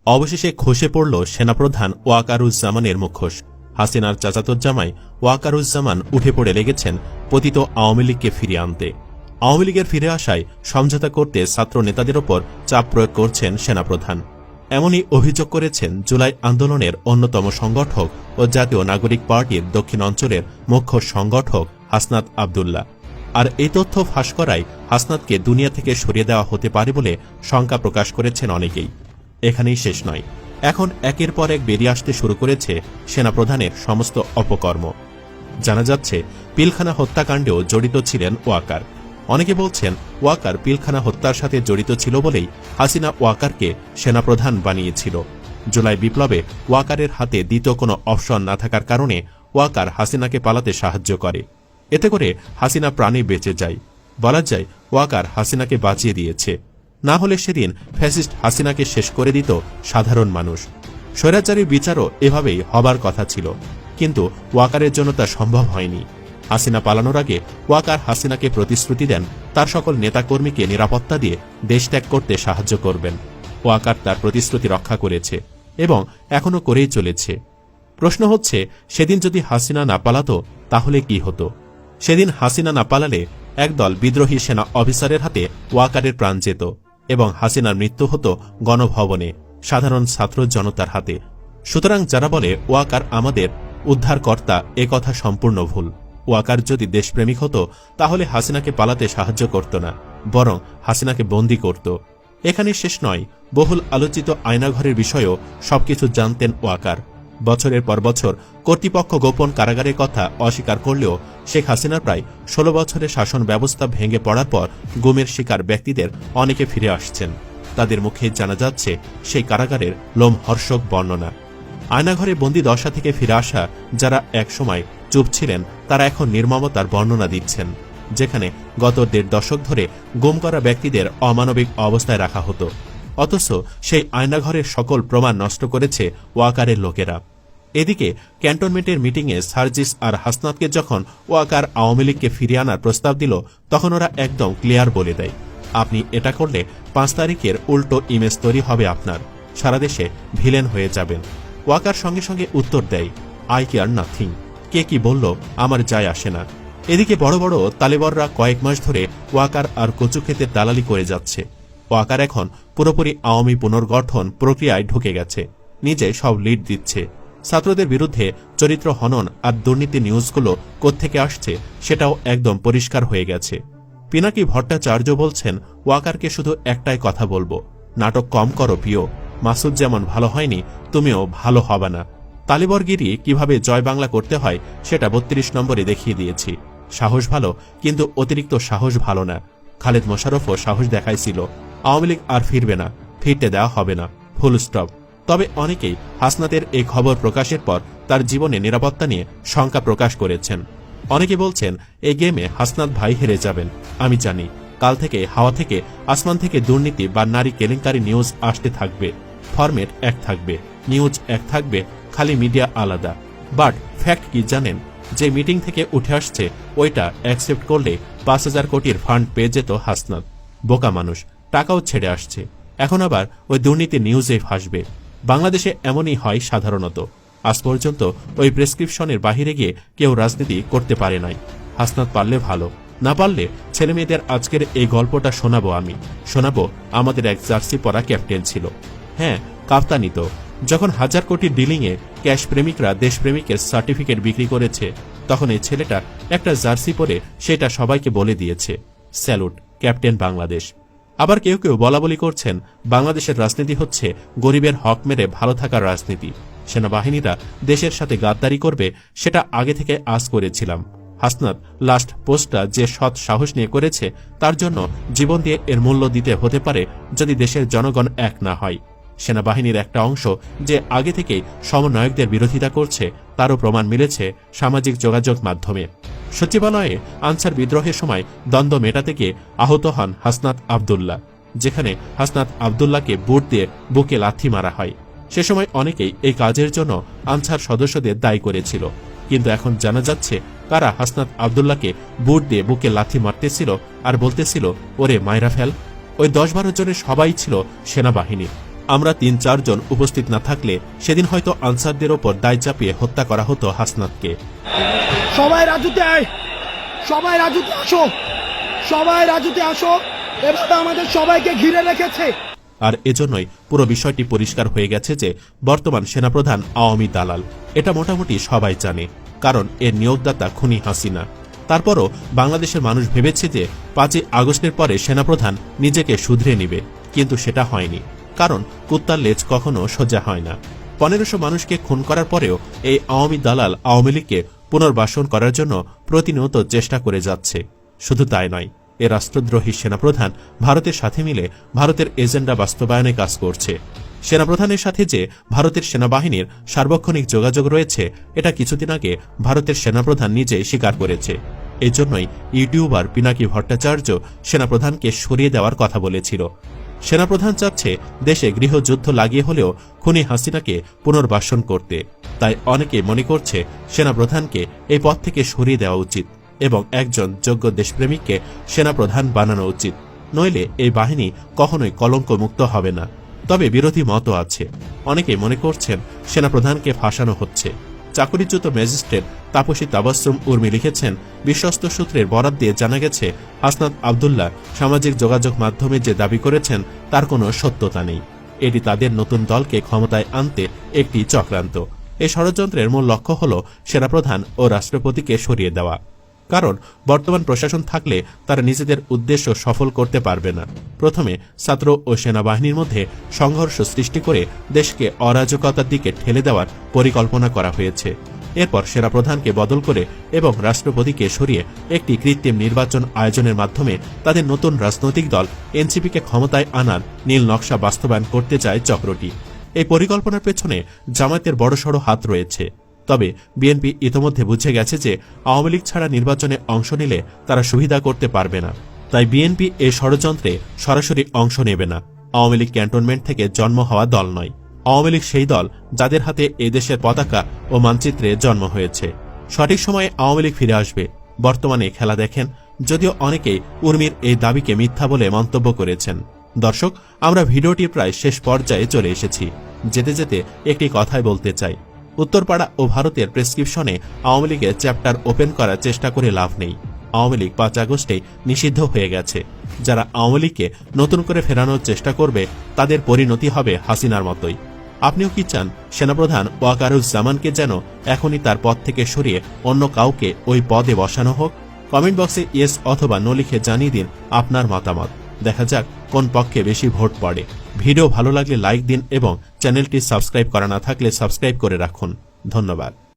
অবশেষে খসে পড়ল সেনাপ্রধান ওয়াকারুজ্জামানের মুখোশ। হাসিনার চাচাতো জামাই ওয়াকারুজ্জামান উঠে পড়ে লেগেছেন পতিত আওয়ামী লীগকে ফিরিয়ে আনতে। আওয়ামী লীগের ফিরে আসায় সমঝোতা করতে ছাত্র নেতাদের ওপর চাপ প্রয়োগ করছেন সেনাপ্রধান। এমনই অভিযোগ করেছেন জুলাই আন্দোলনের অন্যতম সংগঠক ও জাতীয় নাগরিক পার্টির দক্ষিণ অঞ্চলের মুখ্য সংগঠক হাসনাত আব্দুল্লাহ। আর এই তথ্য ফাঁস করায় হাসনাতকে দুনিয়া থেকে সরিয়ে দেওয়া হতে পারে বলে শঙ্কা প্রকাশ করেছেন অনেকেই। এখানেই শেষ নয়, এখন একের পর এক বেরিয়ে আসতে শুরু করেছে সেনাপ্রধানের সমস্ত অপকর্ম। জানা যাচ্ছে পিলখানা হত্যাকাণ্ডেও জড়িত ছিলেন ওয়াকার। অনেকে বলছেন ওয়াকার পিলখানা হত্যার সাথে জড়িত ছিল বলেই হাসিনা ওয়াকারকে সেনাপ্রধান বানিয়েছিল। জুলাই বিপ্লবে ওয়াকারের হাতে দ্বিতীয় কোনো অপশন না থাকার কারণে ওয়াকার হাসিনাকে পালাতে সাহায্য করে। এতে করে হাসিনা প্রাণে বেঁচে যায়। বলা যায় ওয়াকার হাসিনাকে বাঁচিয়ে দিয়েছে, না হলে সেদিন ফ্যাসিস্ট হাসিনাকে শেষ করে দিত সাধারণ মানুষ। স্বৈরাচারীর বিচারও এভাবেই হবার কথা ছিল, কিন্তু ওয়াকারের জন্য তা সম্ভব হয়নি। হাসিনা পালানোর আগে ওয়াকার হাসিনাকে প্রতিশ্রুতি দেন তার সকল নেতাকর্মীকে নিরাপত্তা দিয়ে দেশ ত্যাগ করতে সাহায্য করবেন। ওয়াকার তার প্রতিশ্রুতি রক্ষা করেছে এবং এখনও করেই চলেছে। প্রশ্ন হচ্ছে, সেদিন যদি হাসিনা না পালাতো তাহলে কি হতো? সেদিন হাসিনা না পালালে একদল বিদ্রোহী সেনা অফিসারের হাতে ওয়াকারের প্রাণ যেত এবং হাসিনার মৃত্যু হতো গণভবনে, সাধারণ ছাত্র জনতার হাতে। সুতরাং যারা বলে ওয়াকার আমাদের উদ্ধারকর্তা, এ কথা সম্পূর্ণ ভুল। ওয়াকার যদি দেশপ্রেমিক হতো তাহলে হাসিনাকে পালাতে সাহায্য করত না, বরং হাসিনাকে বন্দী করত। এখানে শেষ নয়, বহুল আলোচিত আয়নাঘরের বিষয়েও সবকিছু জানতেন ওয়াকার। বছরের পর বছর কর্তৃপক্ষ গোপন কারাগারের কথা অস্বীকার করলেও শেখ হাসিনার প্রায় 16 বছরের শাসন ব্যবস্থা ভেঙে পড়ার পর গুমের শিকার ব্যক্তিদের অনেকে ফিরে আসছেন। তাদের মুখে জানা যাচ্ছে সেই কারাগারের লোমহর্ষক বর্ণনা। আয়নাঘরে বন্দি দশা থেকে ফিরে আসা যারা একসময় চুপ ছিলেন তারা এখন নির্মমতার বর্ণনা দিচ্ছেন, যেখানে গত 1.5 দশক ধরে গুম করা ব্যক্তিদের অমানবিক অবস্থায় রাখা হতো, অথচ সেই আয়নাঘরের সকল প্রমাণ নষ্ট করেছে ওয়াকারের লোকেরা। এদিকে ক্যান্টনমেন্টের মিটিংয়ে সার্জিস আর হাসনাতকে যখন ওয়াকার আওয়ামী লীগকে ফিরিয়ে আনার প্রস্তাব দিল, তখন ওরা একদম ক্লিয়ার বলে দেয়, আপনি এটা করলে 5 তারিখের উল্টো ইমেজ তৈরি হবে আপনার, সারা দেশে ভিলেন হয়ে যাবেন। ওয়াকার সঙ্গে সঙ্গে উত্তর দেয়, আই কেয়ার নাথিং, কে কি বলল আমার যায় আসে না। এদিকে বড় বড় তালেবররা কয়েক মাস ধরে ওয়াকার আর কচু খেতে দালালি করে যাচ্ছে। ওয়াকার এখন পুরোপুরি আওয়ামী পুনর্গঠন প্রক্রিয়ায় ঢুকে গেছে, নিজে সব লিড দিচ্ছে। ছাত্রদের বিরুদ্ধে চরিত্র হনন আর দুর্নীতি নিউজগুলো কোত্থেকে আসছে সেটাও একদম পরিষ্কার হয়ে গেছে। পিনাকি ভট্টাচার্য বলছেন, ওয়াকারকে শুধু একটাই কথা বলবো, নাটক কম করো প্রিয়, মাসুদ যেমন ভালো হয়নি তুমিও ভালো হবে না। তালিবরগিরি কিভাবে জয় বাংলা করতে হয় সেটা 32 নম্বরে দেখিয়ে দিয়েছি। সাহস ভালো, কিন্তু অতিরিক্ত সাহস ভালো না। খালেদ মোশাররফও সাহস দেখাইছিল, আওয়ামী লীগ আর ফিরবে না, ফিরতে দেওয়া হবে না, ফুল স্টপ। তবে অনেকেই হাসনাতের এই খবর প্রকাশের পর তার জীবনে নিরাপত্তা নিয়ে শঙ্কা প্রকাশ করেছেন। অনেকে বলছেন এই গেমে হাসনাত ভাই হেরে যাবেন। আমি জানি কাল থেকে হাওয়া থেকে আসমান থেকে দুর্নীতি বা নারী কেলেঙ্কারি নিউজ আসতে থাকবে। ফরম্যাট এক থাকবে, নিউজ এক থাকবে, খালি মিডিয়া আলাদা। বাট ফ্যাক্ট কি জানেন? যে মিটিং থেকে উঠে আসছে ওইটা অ্যাকসেপ্ট করলে 5,000 কোটির ফান্ড পেয়ে যেত হাসনাত। বোকা মানুষ, টাকাও ছেড়ে আসছে, এখন আবার ওই দুর্নীতি নিউজে ফাঁসবে। বাংলাদেশে এমনই হয় সাধারণত। আজ পর্যন্ত ওই প্রেসক্রিপশনের বাহিরে গিয়ে কেউ রাজনীতি করতে পারে নাই। হাসনাত পারলে ভালো, না পারলে ছেলেমেয়েদের আজকের এই গল্পটা শোনাবো আমি। শোনাবো আমাদের এক জার্সি পরা ক্যাপ্টেন ছিল। হ্যাঁ, কাপ্তানি তো। যখন 1000 কোটি ডিলিংয়ে ক্যাশ প্রেমিকরা দেশপ্রেমিকের সার্টিফিকেট বিক্রি করেছে, তখন এই ছেলেটা একটা জার্সি পরে সেটা সবাইকে বলে দিয়েছে, স্যালুট ক্যাপ্টেন বাংলাদেশ। আবার কেউ কেউ বলাবলি করছেন বাংলাদেশের রাজনীতি হচ্ছে গরিবের হক মেরে ভালো থাকার রাজনীতি। সেনাবাহিনীরা দেশের সাথে গাদ্দারি করবে সেটা আগে থেকে আজ করেছিলাম। হাসনাত লাস্ট পোস্টটা যে সৎ সাহস নিয়ে করেছে, তার জন্য জীবন দিয়ে এর মূল্য দিতে হতে পারে যদি দেশের জনগণ এক না হয়। সেনাবাহিনীর একটা অংশ যে আগে থেকেই সমন্বয়কদের বিরোধিতা করছে তারও প্রমাণ মিলেছে সামাজিক যোগাযোগ মাধ্যমে। সচিবালয়ে আনসার বিদ্রোহের সময় দ্বন্দ্ব মেটাতে গিয়ে আহত হন হাসনাত আব্দুল্লাহ, যেখানে হাসনাত আব্দুল্লাহকে বুট দিয়ে বুকে লাথি মারা হয়। সে সময় অনেকেই এই কাজের জন্য আনসার সদস্যদের দায়ী করেছিল, কিন্তু এখন জানা যাচ্ছে কারা হাসনাত আব্দুল্লাহকে বুট দিয়ে বুকে লাথি মারতেছিল আর বলতেছিল ওরে মাইরা ফেল। ওই 10-12 জনের সবাই ছিল সেনাবাহিনী। আমরা ৩-৪ জন উপস্থিত না থাকলে সেদিন হয়তো আনসারদের ওপর দায় চাপিয়ে হত্যা করা হতো হাসনাতকে। সবাই রাজুতে আয়, সবাই রাজুতে আসো, সবাই রাজুতে আসো, এভাবে আমাদের সবাইকে ঘিরে রেখেছে। আর এজন্যই পুরো বিষয়টি পরিষ্কার হয়ে গেছে যে বর্তমান সেনাপ্রধান আওয়ামী দালাল। এটা মোটামুটি সবাই জানে, কারণ এর নিয়োগদাতা খুনি হাসিনা। তারপরও বাংলাদেশের মানুষ ভেবেছে যে ৫ই আগস্টের পরে সেনাপ্রধান নিজেকে শুধরে নিবে, কিন্তু সেটা হয়নি। কারণ কুত্তার লেজ কখনো সোজা হয় না। ১৫০০ মানুষকে খুন করার পরেও এই আওয়ামী দালাল আওয়ামী লীগকে পুনর্বাসন করার জন্য প্রতিনিয়ত চেষ্টা করে যাচ্ছে। শুধু তাই নয়, এ রাষ্ট্রদ্রোহী সেনাপ্রধান ভারতের সাথে মিলে ভারতের এজেন্ডা বাস্তবায়নে কাজ করছে। সেনাপ্রধানের সাথে যে ভারতের সেনাবাহিনীর সার্বক্ষণিক যোগাযোগ রয়েছে, এটা কিছুদিন আগে ভারতের সেনাপ্রধান নিজেই স্বীকার করেছে। এজন্যই ইউটিউবার পিনাকি ভট্টাচার্য সেনাপ্রধানকে সরিয়ে দেওয়ার কথা বলেছিল। সেনাপ্রধান চাচ্ছে দেশে গৃহযুদ্ধ লাগিয়ে হলেও খুনি হাসিনাকে পুনর্বাসন করতে। তাই অনেকে মনে করছে সেনাপ্রধানকে এই পদ থেকে সরিয়ে দেওয়া উচিত এবং একজন যোগ্য দেশপ্রেমিককে সেনাপ্রধান বানানো উচিত। নইলে এই বাহিনী কখনোই কলঙ্ক মুক্ত হবে না। তবে বিরোধী মতও আছে। অনেকে মনে করছেন সেনাপ্রধানকে ফাঁসানো হচ্ছে। চাকরিচ্যুত ম্যাজিস্ট্রেট তাপসী তাবাসসুম উর্মি লিখেছেন, বিশ্বস্ত সূত্রের বরাত দিয়ে জানা গেছে হাসনাত আবদুল্লাহ সামাজিক যোগাযোগ মাধ্যমে যে দাবি করেছেন তার কোনো সত্যতা নেই। এটি তাদের নতুন দলকে ক্ষমতায় আনতে একটি চক্রান্ত। এই ষড়যন্ত্রের মূল লক্ষ্য হল সেনাপ্রধান ও রাষ্ট্রপতিকে সরিয়ে দেওয়া। কারণ বর্তমান প্রশাসন থাকলে তারা নিজেদের উদ্দেশ্য সফল করতে পারবে না। প্রথমে ছাত্র ও সেনাবাহিনীর মধ্যে সংঘর্ষ সৃষ্টি করে দেশকে অরাজকতার দিকে ঠেলে দেওয়ার পরিকল্পনা করা হয়েছে। এরপর সেনাপ্রধানকে বদল করে এবং রাষ্ট্রপতিকে সরিয়ে একটি কৃত্রিম নির্বাচন আয়োজনের মাধ্যমে তাদের নতুন রাজনৈতিক দল এনসিপিকে ক্ষমতায় আনার নীল নকশা বাস্তবায়ন করতে চায় চক্রটি। এই পরিকল্পনার পেছনে জামায়াতের বড়সড় হাত রয়েছে। তবে বিএনপি ইতোমধ্যে বুঝে গেছে যে আওয়ামী লীগ ছাড়া নির্বাচনে অংশ নিলে তারা সুবিধা করতে পারবে না। তাই বিএনপি এই ষড়যন্ত্রে সরাসরি অংশ নেবে না। আওয়ামী লীগ ক্যান্টনমেন্ট থেকে জন্ম হওয়া দল নয়। আওয়ামী লীগ সেই দল যাদের হাতে এই দেশের পতাকা ও মানচিত্রে জন্ম হয়েছে। সঠিক সময়ে আওয়ামী লীগ ফিরে আসবে। বর্তমানে খেলা দেখেন, যদিও অনেকেই উর্মির এই দাবিকে মিথ্যা বলে মন্তব্য করেছেন। দর্শক, আমরা ভিডিওটির প্রায় শেষ পর্যায়ে চলে এসেছি। যেতে যেতে একটি কথাই বলতে চাই, উত্তরপাড়া ও ভারতের প্রেসক্রিপশনে আওয়ামী লীগের চ্যাপ্টার ওপেন করার চেষ্টা করে লাভ নেই। আওয়ামী লীগ ৫ আগস্টে নিষিদ্ধ হয়ে গেছে। যারা আওয়ামী লীগকে নতুন করে ফেরানোর চেষ্টা করবে তাদের পরিণতি হবে হাসিনার মতোই। আপনিও কি চান সেনাপ্রধান ওয়াকারুজ্জামানকে যেন এখনই তার পদ থেকে সরিয়ে অন্য কাউকে ওই পদে বসানো হোক? কমেন্ট বক্সে ইয়েস অথবা নো লিখে জানিয়ে দিন আপনার মতামত। দেখা যাক কোন পক্ষে বেশি ভোট পড়ে। ভিডিও ভালো লাগলে লাইক দিন এবং চ্যানেলটি সাবস্ক্রাইব করা না থাকলে সাবস্ক্রাইব করে রাখুন। ধন্যবাদ।